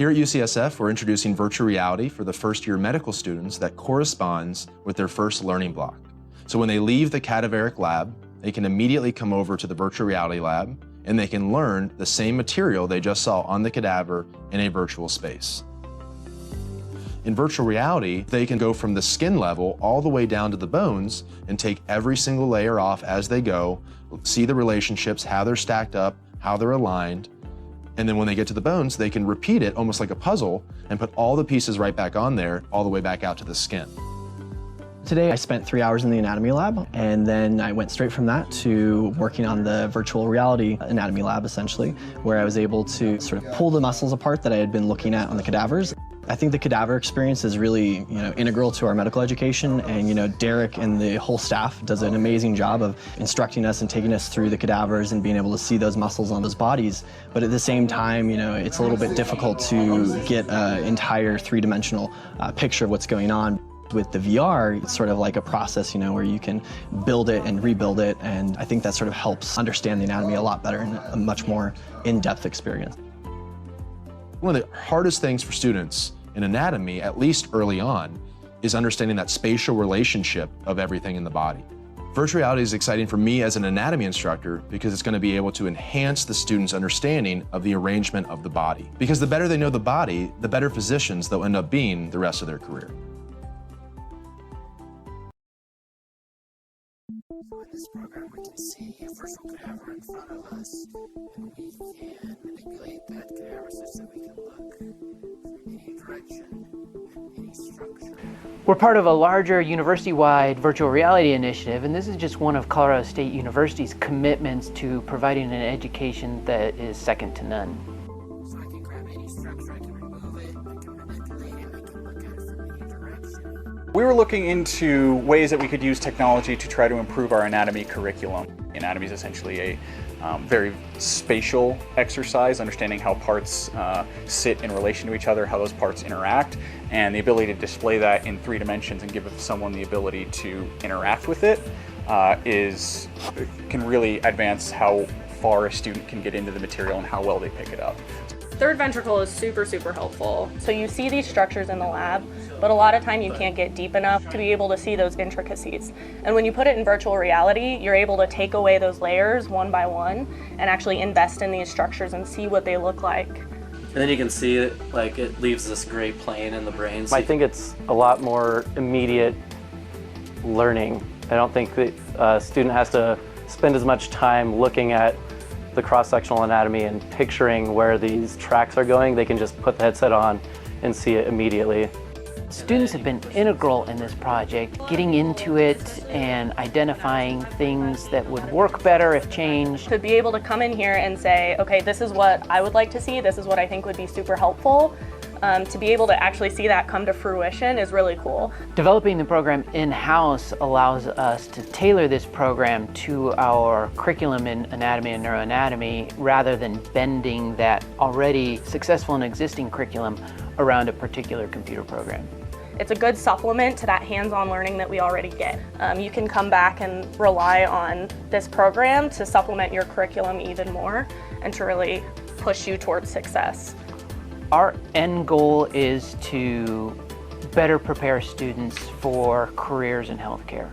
Here at UCSF, we're introducing virtual reality for the first-year medical students that corresponds with their first learning block. So when they leave the cadaveric lab, they can immediately come over to the virtual reality lab and they can learn the same material they just saw on the cadaver in a virtual space. In virtual reality, they can go from the skin level all the way down to the bones and take every single layer off as they go, see the relationships, how they're stacked up, how they're aligned, and then when they get to the bones, they can repeat it almost like a puzzle and put all the pieces right back on there, all the way back out to the skin. Today I spent 3 hours in the anatomy lab, and then I went straight from that to working on the virtual reality anatomy lab, essentially, where I was able to sort of pull the muscles apart that I had been looking at on the cadavers. I think the cadaver experience is really, integral to our medical education, and Derek and the whole staff does an amazing job of instructing us and taking us through the cadavers and being able to see those muscles on those bodies. But at the same time, it's a little bit difficult to get an entire three-dimensional picture of what's going on. With the VR, it's sort of like a process, where you can build it and rebuild it, and I think that sort of helps understand the anatomy a lot better and a much more in-depth experience. One of the hardest things for students in anatomy, at least early on, is understanding that spatial relationship of everything in the body. Virtual reality is exciting for me as an anatomy instructor because it's going to be able to enhance the student's understanding of the arrangement of the body. Because the better they know the body, the better physicians they'll end up being the rest of their career. So in this program, we can see a virtual cadaver in front of us, and we can manipulate that cadaver such that we can look from any direction and any structure. We're part of a larger university-wide virtual reality initiative, and this is just one of Colorado State University's commitments to providing an education that is second to none. So I can grab any structure, I can remove it, I can manipulate it, I can look at it from any direction. We were looking into ways that we could use technology to try to improve our anatomy curriculum. Anatomy is essentially a very spatial exercise, understanding how parts sit in relation to each other, how those parts interact, and the ability to display that in 3 dimensions and give someone the ability to interact with it can really advance how far a student can get into the material and how well they pick it up. Third ventricle is super, super helpful. So you see these structures in the lab, but a lot of time you can't get deep enough to be able to see those intricacies. And when you put it in virtual reality, you're able to take away those layers one by one and actually invest in these structures and see what they look like. And then you can see it, like it leaves this gray plane in the brain. I think it's a lot more immediate learning. I don't think that a student has to spend as much time looking at the cross-sectional anatomy and picturing where these tracks are going. They can just put the headset on and see it immediately. Students have been integral in this project, getting into it and identifying things that would work better if changed. To be able to come in here and say, okay, this is what I would like to see, this is what I think would be super helpful, to be able to actually see that come to fruition is really cool. Developing the program in-house allows us to tailor this program to our curriculum in anatomy and neuroanatomy rather than bending that already successful and existing curriculum around a particular computer program. It's a good supplement to that hands-on learning that we already get. You can come back and rely on this program to supplement your curriculum even more and to really push you towards success. Our end goal is to better prepare students for careers in healthcare.